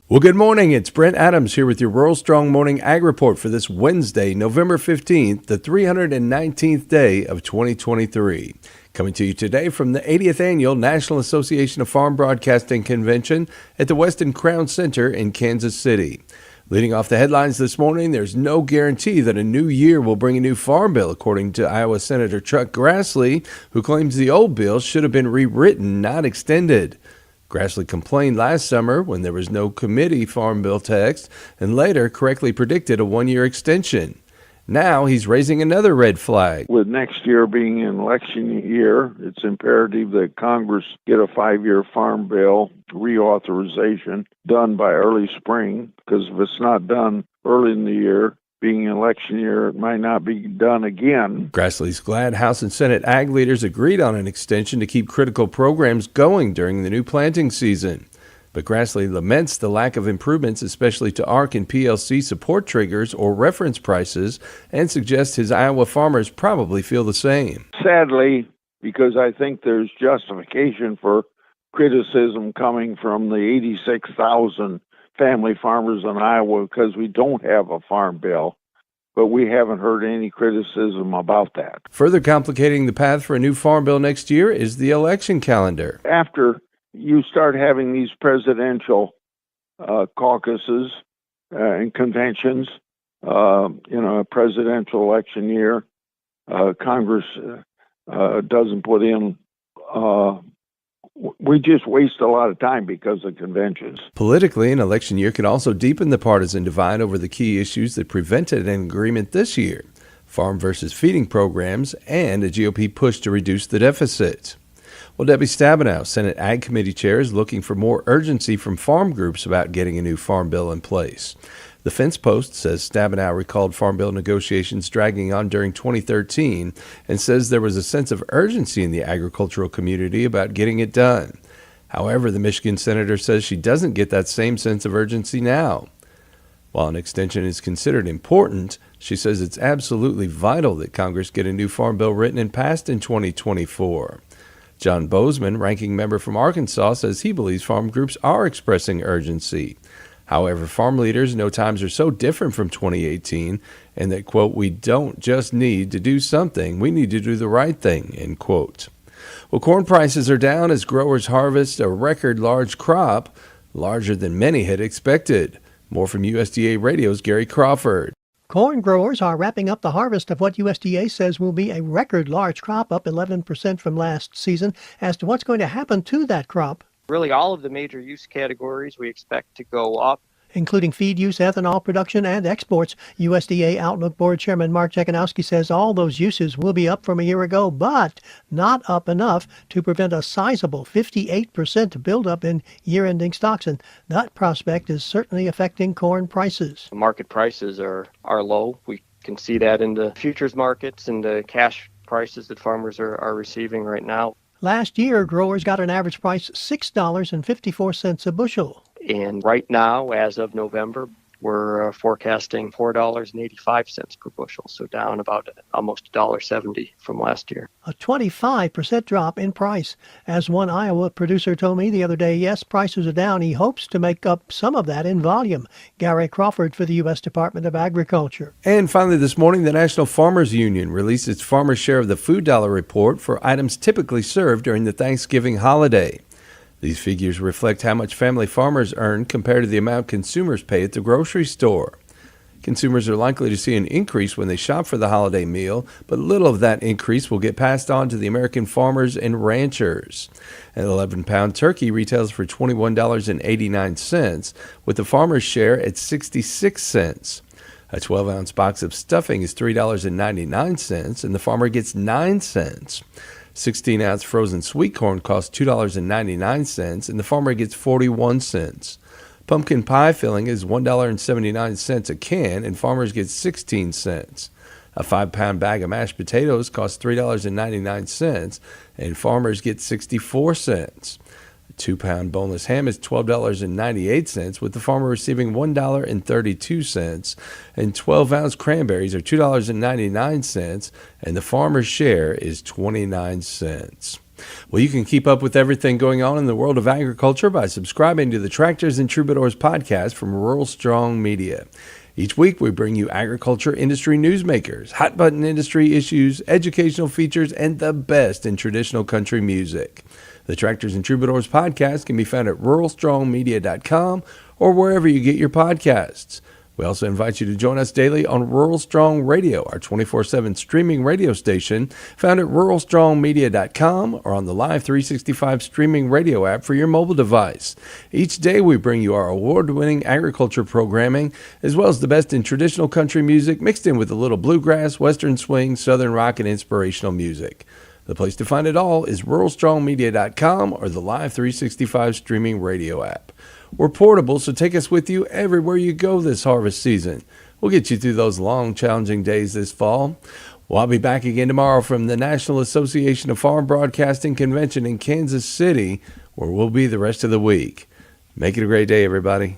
Well, good morning. It's Brent Adams here with your Rural Strong Morning Ag Report for this Wednesday, November 15th, the 319th day of 2023. Coming to you today from the 80th Annual National Association of Farm Broadcasting Convention at the Westin Crown Center in Kansas City. Leading off the headlines this morning, there's no guarantee that a new year will bring a new farm bill, according to Iowa Senator Chuck Grassley, who claims the old bill should have been rewritten, not extended. Grassley complained last summer when there was no committee farm bill text and later correctly predicted a one-year extension. Now he's raising another red flag. With next year being an election year, it's imperative that Congress get a 5-year farm bill reauthorization done by early spring, because if it's not done early in the year, being an election year, it might not be done again. Grassley's glad House and Senate ag leaders agreed on an extension to keep critical programs going during the new planting season. But Grassley laments the lack of improvements, especially to ARC and PLC support triggers or reference prices, and suggests his Iowa farmers probably feel the same. Sadly, because I think there's justification for criticism coming from the 86,000 family farmers in Iowa because we don't have a farm bill, but we haven't heard any criticism about that. Further complicating the path for a new farm bill next year is the election calendar. After you start having these presidential caucuses and conventions, a presidential election year, Congress doesn't put in we just waste a lot of time because of conventions. Politically, an election year can also deepen the partisan divide over the key issues that prevented an agreement this year: farm versus feeding programs and a GOP push to reduce the deficit. Well, Debbie Stabenow, Senate Ag Committee Chair, is looking for more urgency from farm groups about getting a new farm bill in place. The Fence Post says Stabenow recalled farm bill negotiations dragging on during 2013 and says there was a sense of urgency in the agricultural community about getting it done. However, the Michigan senator says she doesn't get that same sense of urgency now. While an extension is considered important, she says it's absolutely vital that Congress get a new farm bill written and passed in 2024. John Bozeman, ranking member from Arkansas, says he believes farm groups are expressing urgency. However, farm leaders know times are so different from 2018 and that, quote, we don't just need to do something, we need to do the right thing, end quote. Well, corn prices are down as growers harvest a record large crop, larger than many had expected. More from USDA Radio's Gary Crawford. Corn growers are wrapping up the harvest of what USDA says will be a record large crop, up 11% from last season. As to what's going to happen to that crop, really, all of the major use categories we expect to go up, including feed use, ethanol production, and exports. USDA Outlook Board Chairman Mark Jekanowski says all those uses will be up from a year ago, but not up enough to prevent a sizable 58% buildup in year-ending stocks, and that prospect is certainly affecting corn prices. Market prices are low. We can see that in the futures markets and the cash prices that farmers are receiving right now. Last year, growers got an average price $6.54 a bushel. And right now, as of November, we're forecasting $4.85 per bushel, so down about almost $1.70 from last year. A 25% drop in price. As one Iowa producer told me the other day, yes, prices are down. He hopes to make up some of that in volume. Gary Crawford for the U.S. Department of Agriculture. And finally this morning, the National Farmers Union released its Farmers' Share of the Food Dollar report for items typically served during the Thanksgiving holiday. These figures reflect how much family farmers earn compared to the amount consumers pay at the grocery store. Consumers are likely to see an increase when they shop for the holiday meal, but little of that increase will get passed on to the American farmers and ranchers. An 11-pound turkey retails for $21.89, with the farmer's share at 66 cents. A 12-ounce box of stuffing is $3.99, and the farmer gets 9 cents. 16-ounce frozen sweet corn costs $2.99, and the farmer gets 41 cents. Pumpkin pie filling is $1.79 a can, and farmers get 16 cents. A 5-pound bag of mashed potatoes costs $3.99, and farmers get 64 cents. A 2-pound boneless ham is $12.98, with the farmer receiving $1.32, and 12-ounce cranberries are $2.99, and the farmer's share is 29 cents. Well, you can keep up with everything going on in the world of agriculture by subscribing to the Tractors and Troubadours podcast from Rural Strong Media. Each week, we bring you agriculture industry newsmakers, hot-button industry issues, educational features, and the best in traditional country music. The Tractors and Troubadours podcast can be found at ruralstrongmedia.com or wherever you get your podcasts. We also invite you to join us daily on Rural Strong Radio, our 24/7 streaming radio station, found at ruralstrongmedia.com or on the Live 365 streaming radio app for your mobile device. Each day we bring you our award-winning agriculture programming, as well as the best in traditional country music mixed in with a little bluegrass, western swing, southern rock, and inspirational music. The place to find it all is ruralstrongmedia.com or the Live 365 streaming radio app. We're portable, so take us with you everywhere you go this harvest season. We'll get you through those long, challenging days this fall. Well, I'll be back again tomorrow from the National Association of Farm Broadcasting Convention in Kansas City, where we'll be the rest of the week. Make it a great day, everybody.